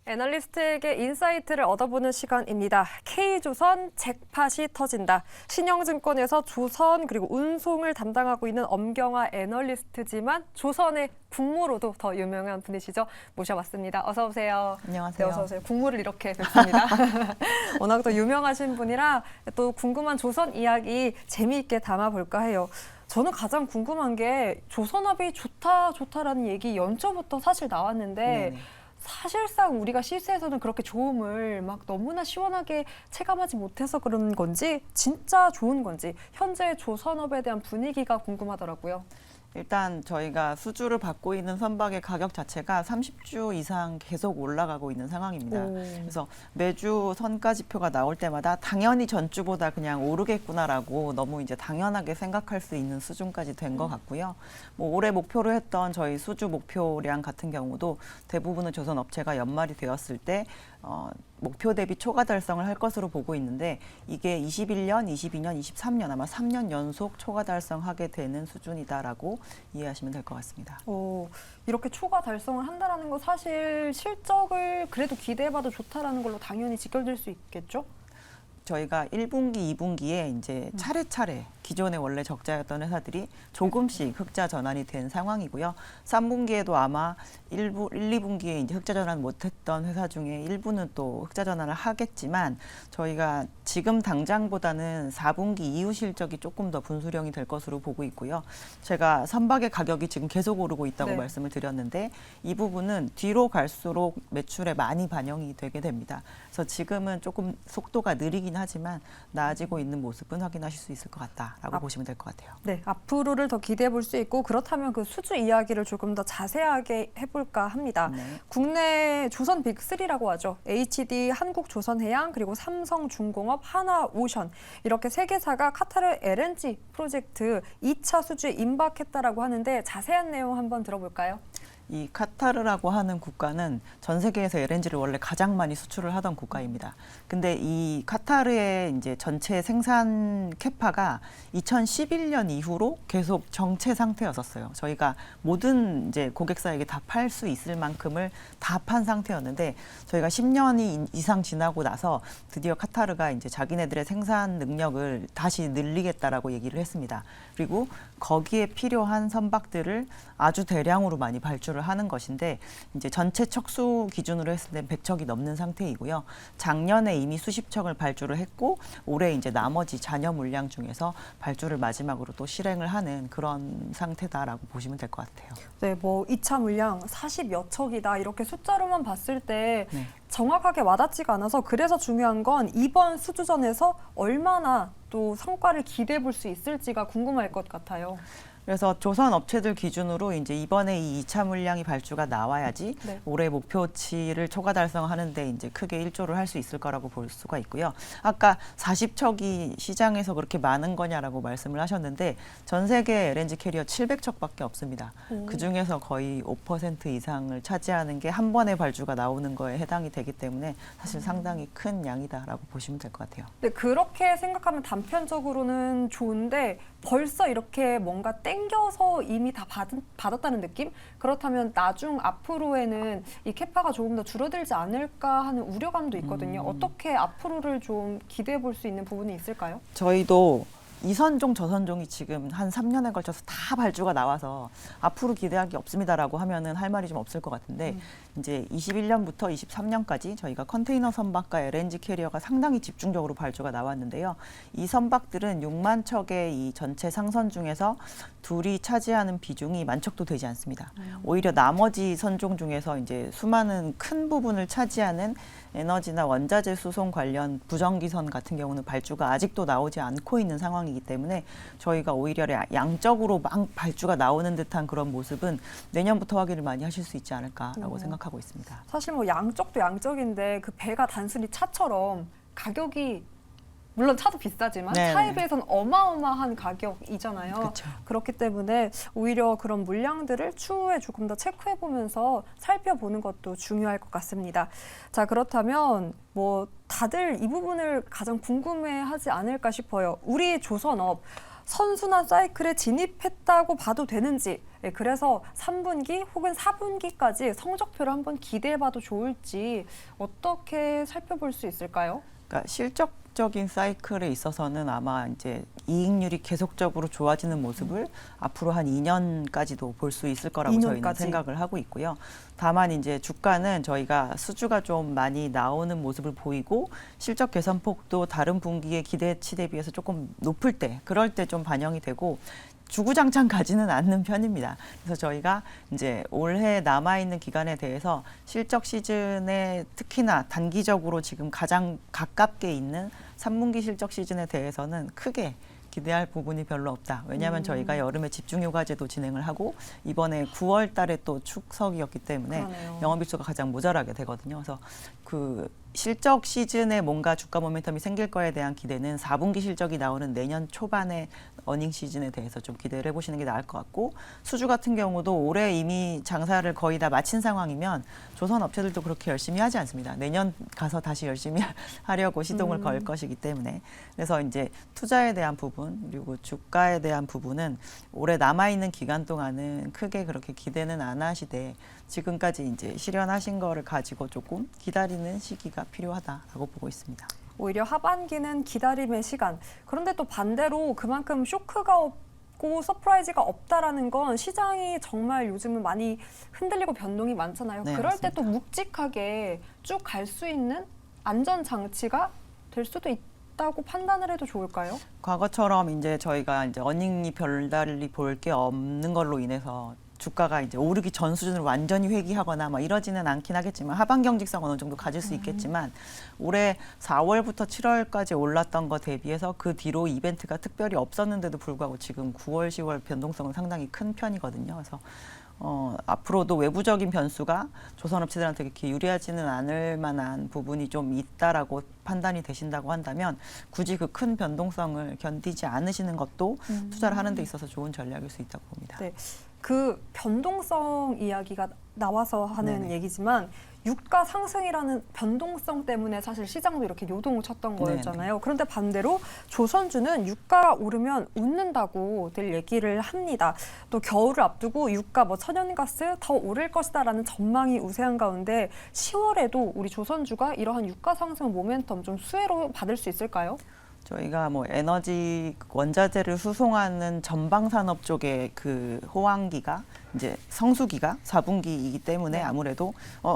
애널리스트에게 인사이트를 얻어보는 시간입니다. K조선 잭팟이 터진다. 신영증권에서 조선 그리고 운송을 담당하고 있는 엄경화 애널리스트지만 조선의 국무로도 더 유명한 분이시죠. 모셔봤습니다. 어서 오세요. 안녕하세요. 네, 어서 오세요. 국무를 이렇게 뵙습니다. 워낙 또 유명하신 분이라 또 궁금한 조선 이야기 재미있게 담아볼까 해요. 저는 가장 궁금한 게 조선업이 좋다라는 얘기 연초부터 사실 나왔는데 네네. 사실상 우리가 시세에서는 그렇게 좋음을 막 너무나 시원하게 체감하지 못해서 그런 건지 진짜 좋은 건지 현재 조선업에 대한 분위기가 궁금하더라고요. 일단 저희가 수주를 받고 있는 선박의 가격 자체가 30주 이상 계속 올라가고 있는 상황입니다. 그래서 매주 선가 지표가 나올 때마다 당연히 전주보다 그냥 오르겠구나라고 너무 이제 당연하게 생각할 수 있는 수준까지 된 것 같고요. 뭐 올해 목표로 했던 저희 수주 목표량 같은 경우도 대부분의 조선 업체가 연말이 되었을 때 목표 대비 초과 달성을 할 것으로 보고 있는데 이게 21년, 22년, 23년 아마 3년 연속 초과 달성하게 되는 수준이다라고 이해하시면 될 것 같습니다. 이렇게 초과 달성을 한다는 거 사실 실적을 그래도 기대해봐도 좋다라는 걸로 당연히 직결될 수 있겠죠? 저희가 1분기, 2분기에 이제 차례차례 기존에 원래 적자였던 회사들이 조금씩 흑자 전환이 된 상황이고요. 3분기에도 아마 1, 2분기에 이제 흑자 전환 못했던 회사 중에 일부는 또 흑자 전환을 하겠지만 저희가 지금 당장보다는 4분기 이후 실적이 조금 더 분수령이 될 것으로 보고 있고요. 제가 선박의 가격이 지금 계속 오르고 있다고 말씀을 드렸는데 이 부분은 뒤로 갈수록 매출에 많이 반영이 되게 됩니다. 그래서 지금은 조금 속도가 느리긴 하지만 나아지고 있는 모습은 확인하실 수 있을 것 같다라고 보시면 될 것 같아요. 네, 앞으로를 더 기대해 볼 수 있고 그렇다면 그 수주 이야기를 조금 더 자세하게 해볼까 합니다. 네. 국내 조선 빅3라고 하죠. HD, 한국조선해양, 그리고 삼성중공업, 하나오션 이렇게 세 개사가 카타르 LNG 프로젝트 2차 수주에 임박했다라고 하는데 자세한 내용 한번 들어볼까요? 이 카타르라고 하는 국가는 전 세계에서 LNG를 원래 가장 많이 수출을 하던 국가입니다. 근데 이 카타르의 이제 전체 생산 캐파가 2011년 이후로 계속 정체 상태였었어요. 저희가 모든 이제 고객사에게 다 팔 수 있을 만큼을 다 판 상태였는데 저희가 10년이 이상 지나고 나서 드디어 카타르가 이제 자기네들의 생산 능력을 다시 늘리겠다라고 얘기를 했습니다. 그리고 거기에 필요한 선박들을 아주 대량으로 많이 발주를 하는 것인데 이제 전체 척수 기준으로 했을 때 100척이 넘는 상태이고요. 작년에 이미 수십 척을 발주를 했고 올해 이제 나머지 잔여 물량 중에서 발주를 마지막으로 또 실행을 하는 그런 상태다라고 보시면 될 것 같아요. 네, 뭐 2차 물량 40여 척이다 이렇게 숫자로만 봤을 때 네. 정확하게 와닿지가 않아서 그래서 중요한 건 이번 수주전에서 얼마나 또 성과를 기대해 볼 수 있을지가 궁금할 것 같아요. 그래서 조선 업체들 기준으로 이제 이번에 이 2차 물량이 발주가 나와야지 올해 목표치를 초과 달성하는데 이제 크게 일조를 할 수 있을 거라고 볼 수가 있고요. 아까 40척이 시장에서 그렇게 많은 거냐라고 말씀을 하셨는데 전 세계 LNG 캐리어 700척밖에 없습니다. 그 중에서 거의 5% 이상을 차지하는 게 한 번에 발주가 나오는 거에 해당이 되기 때문에 사실 상당히 큰 양이다라고 보시면 될 것 같아요. 네, 그렇게 생각하면 단편적으로는 좋은데 벌써 이렇게 뭔가 땡겨서 이미 다 받았다는 느낌? 그렇다면 나중 앞으로에는 이 캐파가 조금 더 줄어들지 않을까 하는 우려감도 있거든요. 어떻게 앞으로를 좀 기대해 볼 수 있는 부분이 있을까요? 저희도 이선종, 저선종이 지금 한 3년에 걸쳐서 다 발주가 나와서 앞으로 기대할 게 없습니다라고 하면은 할 말이 좀 없을 것 같은데 이제 21년부터 23년까지 저희가 컨테이너 선박과 LNG 캐리어가 상당히 집중적으로 발주가 나왔는데요. 이 선박들은 6만 척의 이 전체 상선 중에서 둘이 차지하는 비중이 만 척도 되지 않습니다. 오히려 나머지 선종 중에서 이제 수많은 큰 부분을 차지하는 에너지나 원자재 수송 관련 부정기선 같은 경우는 발주가 아직도 나오지 않고 있는 상황이기 때문에 저희가 오히려 양적으로 막 발주가 나오는 듯한 그런 모습은 내년부터 확인을 많이 하실 수 있지 않을까라고 생각하고 있습니다. 사실 뭐 양적도 양적인데 그 배가 단순히 차처럼 가격이 물론 차도 비싸지만 차에 비해서는 어마어마한 가격이잖아요. 그쵸. 그렇기 때문에 오히려 그런 물량들을 추후에 조금 더 체크해보면서 살펴보는 것도 중요할 것 같습니다. 자, 그렇다면 뭐 다들 이 부분을 가장 궁금해하지 않을까 싶어요. 우리 조선업 선순환 사이클에 진입했다고 봐도 되는지 예, 그래서 3분기 혹은 4분기까지 성적표를 한번 기대해봐도 좋을지 어떻게 살펴볼 수 있을까요? 그러니까 실적적인 사이클에 있어서는 아마 이제 이익률이 계속적으로 좋아지는 모습을 앞으로 한 2년까지도 볼 수 있을 거라고 저희는 2년까지. 생각을 하고 있고요. 다만 이제 주가는 저희가 수주가 좀 많이 나오는 모습을 보이고 실적 개선폭도 다른 분기의 기대치 대비해서 조금 높을 때, 그럴 때 좀 반영이 되고 주구장창 가지는 않는 편입니다. 그래서 저희가 이제 올해 남아있는 기간에 대해서 실적 시즌에 특히나 단기적으로 지금 가장 가깝게 있는 3분기 실적 시즌에 대해서는 크게 기대할 부분이 별로 없다. 왜냐하면 저희가 여름에 집중휴가제도 진행을 하고 이번에 9월 달에 또 축석이었기 때문에 그러네요. 영업일수가 가장 모자라게 되거든요. 그래서 그 실적 시즌에 뭔가 주가 모멘텀이 생길 거에 대한 기대는 4분기 실적이 나오는 내년 초반에 어닝 시즌에 대해서 좀 기대를 해보시는 게 나을 것 같고, 수주 같은 경우도 올해 이미 장사를 거의 다 마친 상황이면 조선 업체들도 그렇게 열심히 하지 않습니다. 내년 가서 다시 열심히 하려고 시동을 걸 것이기 때문에. 그래서 이제 투자에 대한 부분 그리고 주가에 대한 부분은 올해 남아있는 기간 동안은 크게 그렇게 기대는 안 하시되 지금까지 이제 실현하신 거를 가지고 조금 기다리는 시기가 필요하다라고 보고 있습니다. 오히려 하반기는 기다림의 시간. 그런데 또 반대로 그만큼 쇼크가 없고 서프라이즈가 없다라는 건 시장이 정말 요즘은 많이 흔들리고 변동이 많잖아요. 네, 그럴 때 맞습니다. 또 묵직하게 쭉 갈 수 있는 안전 장치가 될 수도 있다고 판단을 해도 좋을까요? 과거처럼 이제 저희가 이제 어닝이 별달리 볼 게 없는 걸로 인해서 주가가 이제 오르기 전 수준으로 완전히 회귀하거나 막 이러지는 않긴 하겠지만 하반 경직성 어느 정도 가질 수 있겠지만 올해 4월부터 7월까지 올랐던 거 대비해서 그 뒤로 이벤트가 특별히 없었는데도 불구하고 지금 9월, 10월 변동성은 상당히 큰 편이거든요. 그래서 앞으로도 외부적인 변수가 조선업체들한테 이렇게 유리하지는 않을 만한 부분이 좀 있다라고 판단이 되신다고 한다면 굳이 그 큰 변동성을 견디지 않으시는 것도 투자를 하는 데 있어서 좋은 전략일 수 있다고 봅니다. 네. 그 변동성 이야기가 나와서 하는 네네. 얘기지만 유가 상승이라는 변동성 때문에 사실 시장도 이렇게 요동을 쳤던 거였잖아요. 그런데 반대로 조선주는 유가가 오르면 웃는다고 늘 얘기를 합니다. 또 겨울을 앞두고 유가 뭐 천연가스 더 오를 것이다라는 전망이 우세한 가운데 10월에도 우리 조선주가 이러한 유가 상승 모멘텀 좀 수혜로 받을 수 있을까요? 저희가 뭐 에너지 원자재를 수송하는 전방 산업 쪽의 그 호황기가 이제 성수기가 4분기이기 때문에 아무래도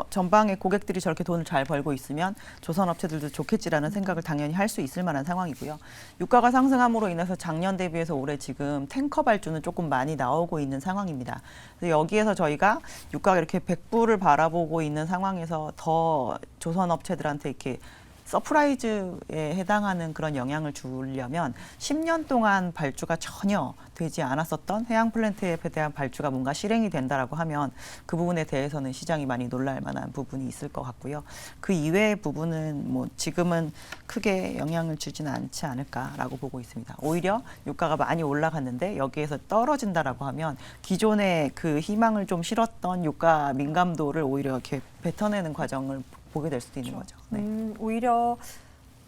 전방의 고객들이 저렇게 돈을 잘 벌고 있으면 조선 업체들도 좋겠지라는 생각을 당연히 할 수 있을 만한 상황이고요. 유가가 상승함으로 인해서 작년 대비해서 올해 지금 탱커 발주는 조금 많이 나오고 있는 상황입니다. 그래서 여기에서 저희가 유가가 이렇게 100불을 바라보고 있는 상황에서 더 조선 업체들한테 이렇게 서프라이즈에 해당하는 그런 영향을 주려면 10년 동안 발주가 전혀 되지 않았었던 해양 플랜트에 대한 발주가 뭔가 실행이 된다라고 하면 그 부분에 대해서는 시장이 많이 놀랄 만한 부분이 있을 것 같고요. 그 이외의 부분은 뭐 지금은 크게 영향을 주지는 않지 않을까라고 보고 있습니다. 오히려 유가가 많이 올라갔는데 여기에서 떨어진다라고 하면 기존의 그 희망을 좀 실었던 유가 민감도를 오히려 이렇게 뱉어내는 과정을 보게 될 수도 있는 거죠. 네. 오히려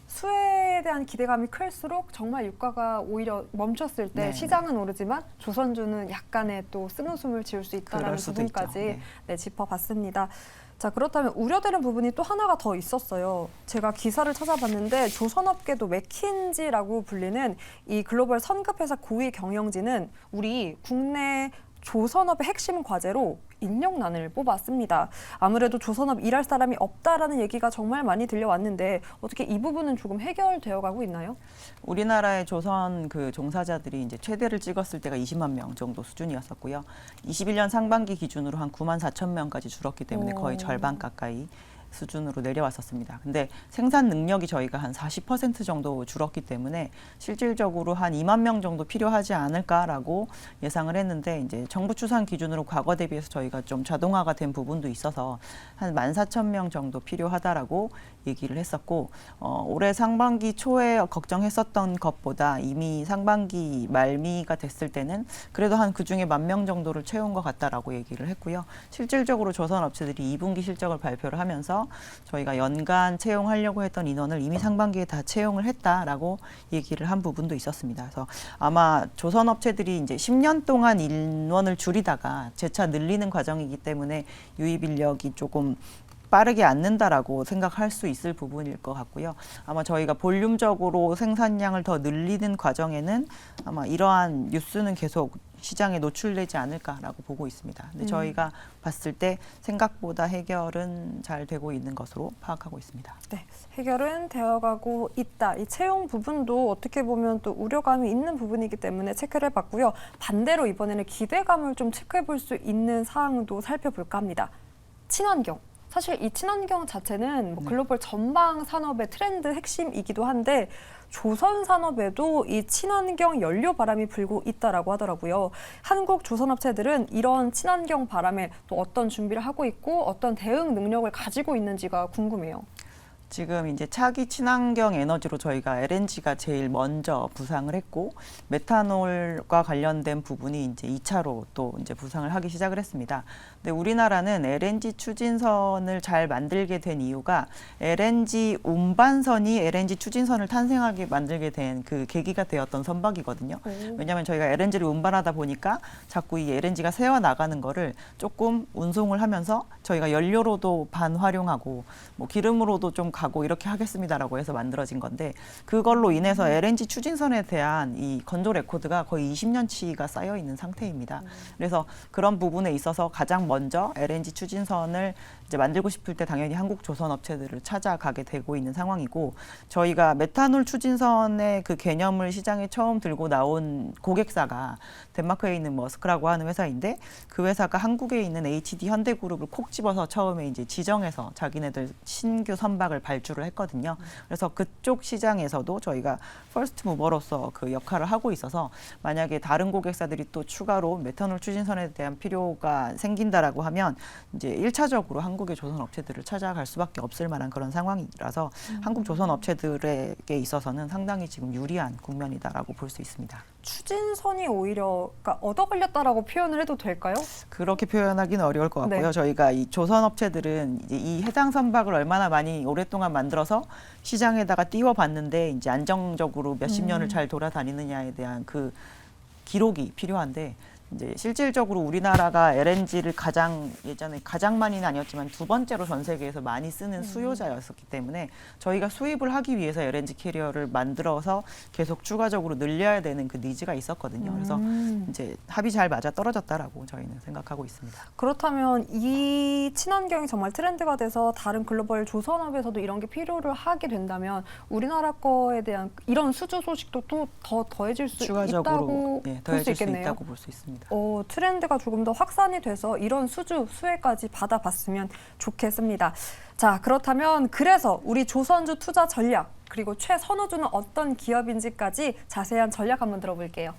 수혜에 대한 기대감이 클수록 정말 유가가 오히려 멈췄을 때 네. 시장은 오르지만 조선주는 약간의 또 쓴웃음을 지을 수 있다는 그럴 수도 부분까지 있죠. 네. 네, 짚어봤습니다. 자, 그렇다면 우려되는 부분이 또 하나가 더 있었어요. 제가 기사를 찾아봤는데 조선업계도 맥킨지라고 불리는 이 글로벌 선급회사 고위 경영진은 우리 국내 조선업의 핵심 과제로 인력난을 뽑았습니다. 아무래도 조선업 일할 사람이 없다라는 얘기가 정말 많이 들려왔는데 어떻게 이 부분은 조금 해결되어 가고 있나요? 우리나라의 조선 그 종사자들이 이제 최대를 찍었을 때가 20만 명 정도 수준이었었고요. 21년 상반기 기준으로 한 9만 4천 명까지 줄었기 때문에 거의 절반 가까이 수준으로 내려왔었습니다. 근데 생산 능력이 저희가 한 40% 정도 줄었기 때문에 실질적으로 한 2만 명 정도 필요하지 않을까라고 예상을 했는데 이제 정부 추산 기준으로 과거 대비해서 저희가 좀 자동화가 된 부분도 있어서 한 14,000명 정도 필요하다라고 얘기를 했었고 올해 상반기 초에 걱정했었던 것보다 이미 상반기 말미가 됐을 때는 그래도 한 그중에 10,000명 정도를 채운 것 같다라고 얘기를 했고요. 실질적으로 조선 업체들이 2분기 실적을 발표를 하면서 통해서 저희가 연간 채용하려고 했던 인원을 이미 상반기에 다 채용을 했다라고 얘기를 한 부분도 있었습니다. 그래서 아마 조선업체들이 이제 10년 동안 인원을 줄이다가 재차 늘리는 과정이기 때문에 유입 인력이 조금 빠르게 않는다라고 생각할 수 있을 부분일 것 같고요. 아마 저희가 볼륨적으로 생산량을 더 늘리는 과정에는 아마 이러한 뉴스는 계속 시장에 노출되지 않을까라고 보고 있습니다. 근데 저희가 봤을 때 생각보다 해결은 잘 되고 있는 것으로 파악하고 있습니다. 네, 해결은 되어가고 있다. 이 채용 부분도 어떻게 보면 또 우려감이 있는 부분이기 때문에 체크를 해봤고요. 반대로 이번에는 기대감을 좀 체크해볼 수 있는 사항도 살펴볼까 합니다. 친환경. 사실 이 친환경 자체는 뭐 글로벌 전방 산업의 트렌드 핵심이기도 한데 조선 산업에도 이 친환경 연료 바람이 불고 있다라고 하더라고요. 한국 조선업체들은 이런 친환경 바람에 또 어떤 준비를 하고 있고 어떤 대응 능력을 가지고 있는지가 궁금해요. 지금 이제 차기 친환경 에너지로 저희가 LNG가 제일 먼저 부상을 했고 메탄올과 관련된 부분이 이제 2차로 또 이제 부상을 하기 시작을 했습니다. 근데 우리나라는 LNG 추진선을 잘 만들게 된 이유가 LNG 운반선이 LNG 추진선을 탄생하게 만들게 된 그 계기가 되었던 선박이거든요. 왜냐하면 저희가 LNG를 운반하다 보니까 자꾸 이 LNG가 새어 나가는 거를 조금 운송을 하면서 저희가 연료로도 반활용하고 뭐 기름으로도 좀 가고 이렇게 하겠습니다라고 해서 만들어진 건데 그걸로 인해서 LNG 추진선에 대한 이 건조 레코드가 거의 20년치가 쌓여 있는 상태입니다. 그래서 그런 부분에 있어서 가장 먼저 LNG 추진선을 이제 만들고 싶을 때 당연히 한국 조선 업체들을 찾아가게 되고 있는 상황이고 저희가 메탄올 추진선의 그 개념을 시장에 처음 들고 나온 고객사가 덴마크에 있는 머스크라고 하는 회사인데 그 회사가 한국에 있는 HD 현대그룹을 콕 집어서 처음에 이제 지정해서 자기네들 신규 선박을 발주를 했거든요. 그래서 그쪽 시장에서도 저희가 퍼스트 무버로서 그 역할을 하고 있어서 만약에 다른 고객사들이 또 추가로 메탄올 추진선에 대한 필요가 생긴다라고 하면 이제 1차적으로 한국의 조선 업체들을 찾아갈 수밖에 없을 만한 그런 상황이라서 한국 조선 업체들에게 있어서는 상당히 지금 유리한 국면이다라고 볼 수 있습니다. 추진선이 오히려 그러니까 얻어 걸렸다라고 표현을 해도 될까요? 그렇게 표현하기는 어려울 것 같고요. 네. 저희가 이 조선 업체들은 이제 이 해당 선박을 얼마나 많이 오랫동안 만들어서 시장에다가 띄워봤는데 이제 안정적으로 몇십 년을 잘 돌아다니느냐에 대한 그 기록이 필요한데 이제 실질적으로 우리나라가 LNG를 예전에 가장 많이는 아니었지만 두 번째로 전 세계에서 많이 쓰는 수요자였었기 때문에 저희가 수입을 하기 위해서 LNG 캐리어를 만들어서 계속 추가적으로 늘려야 되는 그 니즈가 있었거든요. 그래서 이제 합이 잘 맞아 떨어졌다라고 저희는 생각하고 있습니다. 그렇다면 이 친환경이 정말 트렌드가 돼서 다른 글로벌 조선업에서도 이런 게 필요를 하게 된다면 우리나라 거에 대한 이런 수주 소식도 또 더 더해질 수 있다고 볼 수 더해질 수 있겠네요. 있다고 볼 수 있습니다. 트렌드가 조금 더 확산이 돼서 이런 수혜까지 받아봤으면 좋겠습니다. 자, 그렇다면 그래서 우리 조선주 투자 전략 그리고 최선호주는 어떤 기업인지까지 자세한 전략 한번 들어볼게요.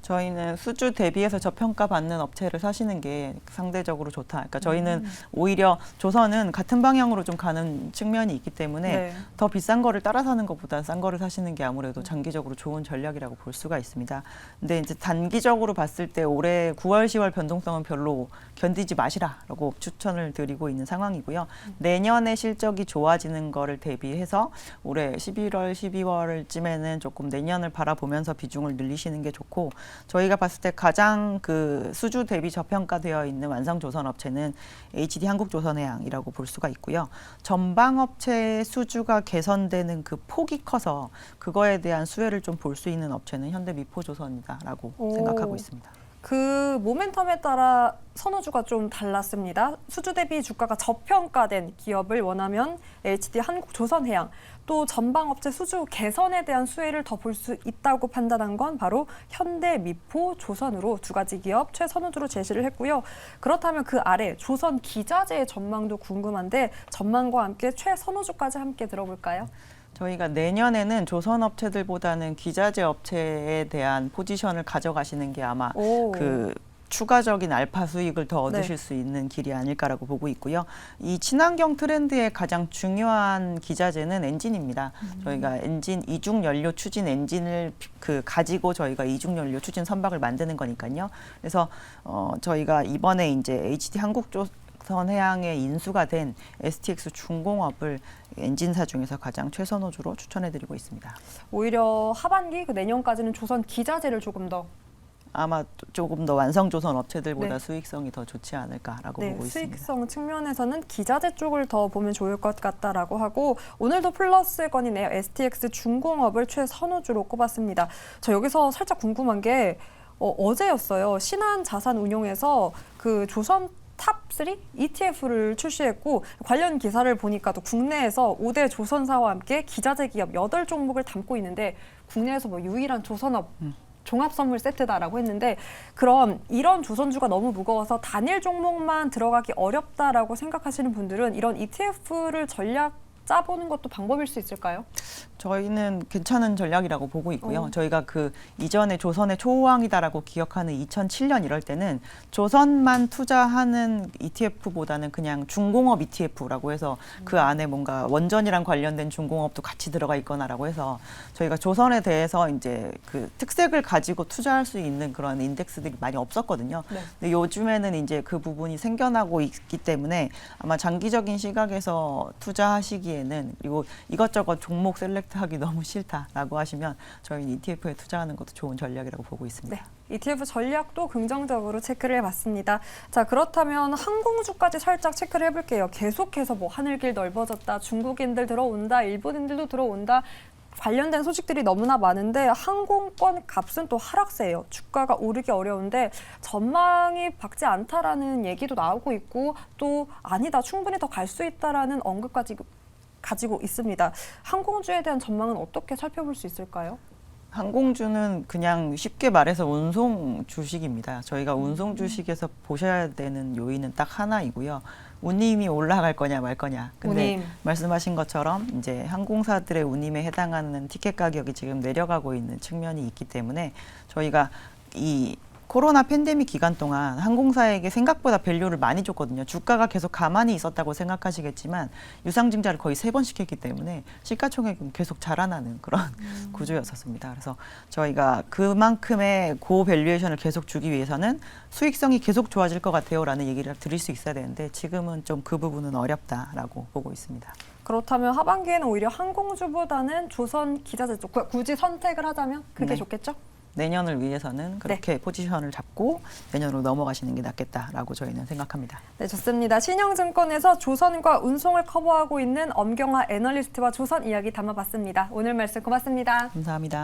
저희는 수주 대비해서 저평가받는 업체를 사시는 게 상대적으로 좋다. 그러니까 저희는 오히려 조선은 같은 방향으로 좀 가는 측면이 있기 때문에 네. 더 비싼 거를 따라 사는 것보다 싼 거를 사시는 게 아무래도 장기적으로 좋은 전략이라고 볼 수가 있습니다. 근데 이제 단기적으로 봤을 때 올해 9월, 10월 변동성은 별로 견디지 마시라라고 추천을 드리고 있는 상황이고요. 내년에 실적이 좋아지는 거를 대비해서 올해 11월, 12월쯤에는 조금 내년을 바라보면서 비중을 늘리시는 게 좋고 저희가 봤을 때 가장 그 수주 대비 저평가되어 있는 완성 조선 업체는 HD 한국조선해양이라고 볼 수가 있고요. 전방 업체의 수주가 개선되는 그 폭이 커서 그거에 대한 수혜를 좀 볼 수 있는 업체는 현대미포조선이다라고 생각하고 있습니다. 그 모멘텀에 따라 선호주가 좀 달랐습니다. 수주 대비 주가가 저평가된 기업을 원하면 HD 한국조선해양, 또 전방업체 수주 개선에 대한 수혜를 더 볼 수 있다고 판단한 건 바로 현대미포조선으로 두 가지 기업 최선호주로 제시를 했고요. 그렇다면 그 아래 조선기자재의 전망도 궁금한데 전망과 함께 최선호주까지 함께 들어볼까요? 저희가 내년에는 조선업체들보다는 기자재 업체에 대한 포지션을 가져가시는 게 아마 그 추가적인 알파 수익을 더 얻으실 수 있는 길이 아닐까라고 보고 있고요. 이 친환경 트렌드의 가장 중요한 기자재는 엔진입니다. 저희가 엔진 이중 연료 추진 엔진을 가지고 저희가 이중 연료 추진 선박을 만드는 거니까요. 그래서 저희가 이번에 이제 HD 조선해양에 인수가 된 STX 중공업을 엔진사 중에서 가장 최선호주로 추천해드리고 있습니다. 오히려 하반기 그 내년까지는 조선 기자재를 조금 더 아마 조금 더 완성조선 업체들보다 네. 수익성이 더 좋지 않을까라고 네, 보고 있습니다. 수익성 측면에서는 기자재 쪽을 더 보면 좋을 것 같다라고 하고 오늘도 플러스 건이네요. STX 중공업을 최선호주로 꼽았습니다. 저 여기서 살짝 궁금한 게 어제였어요. 신한자산운용에서 그 조선 탑3 ETF를 출시했고 관련 기사를 보니까 또 국내에서 5대 조선사와 함께 기자재 기업 8종목을 담고 있는데 국내에서 뭐 유일한 조선업 종합선물 세트다라고 했는데 그럼 이런 조선주가 너무 무거워서 단일 종목만 들어가기 어렵다라고 생각하시는 분들은 이런 ETF를 전략 짜보는 것도 방법일 수 있을까요? 저희는 괜찮은 전략이라고 보고 있고요. 저희가 그 이전에 조선의 초호황이다라고 기억하는 2007년 이럴 때는 조선만 투자하는 ETF보다는 그냥 중공업 ETF라고 해서 그 안에 뭔가 원전이랑 관련된 중공업도 같이 들어가 있거나라고 해서 저희가 조선에 대해서 이제 그 특색을 가지고 투자할 수 있는 그런 인덱스들이 많이 없었거든요. 네. 근데 요즘에는 이제 그 부분이 생겨나고 있기 때문에 아마 장기적인 시각에서 투자하시기에는 그리고 이것저것 종목 셀렉트하기 너무 싫다라고 하시면 저희는 ETF에 투자하는 것도 좋은 전략이라고 보고 있습니다. 네, ETF 전략도 긍정적으로 체크를 해봤습니다. 자, 그렇다면 항공주까지 살짝 체크를 해볼게요. 계속해서 뭐 하늘길 넓어졌다, 중국인들 들어온다, 일본인들도 들어온다. 관련된 소식들이 너무나 많은데 항공권 값은 또 하락세예요. 주가가 오르기 어려운데 전망이 밝지 않다라는 얘기도 나오고 있고 또 아니다, 충분히 더 갈 수 있다라는 언급까지 가지고 있습니다. 항공주에 대한 전망은 어떻게 살펴볼 수 있을까요? 항공주는 그냥 쉽게 말해서 운송 주식입니다. 저희가 운송 주식에서 보셔야 되는 요인은 딱 하나이고요. 운임이 올라갈 거냐 말 거냐. 근데 운임. 말씀하신 것처럼 이제 항공사들의 운임에 해당하는 티켓 가격이 지금 내려가고 있는 측면이 있기 때문에 저희가 이 코로나 팬데믹 기간 동안 항공사에게 생각보다 밸류를 많이 줬거든요. 주가가 계속 가만히 있었다고 생각하시겠지만 유상증자를 거의 3번씩 했기 때문에 시가총액은 계속 자라나는 그런 구조였었습니다. 그래서 저희가 그만큼의 고밸류에이션을 계속 주기 위해서는 수익성이 계속 좋아질 것 같아요라는 얘기를 드릴 수 있어야 되는데 지금은 좀 그 부분은 어렵다라고 보고 있습니다. 그렇다면 하반기에는 오히려 항공주보다는 조선 기자재 쪽 굳이 선택을 하자면 그게 네. 좋겠죠? 내년을 위해서는 그렇게 포지션을 잡고 내년으로 넘어가시는 게 낫겠다라고 저희는 생각합니다. 네, 좋습니다. 신영증권에서 조선과 운송을 커버하고 있는 엄경화 애널리스트와 조선 이야기 담아봤습니다. 오늘 말씀 고맙습니다. 감사합니다.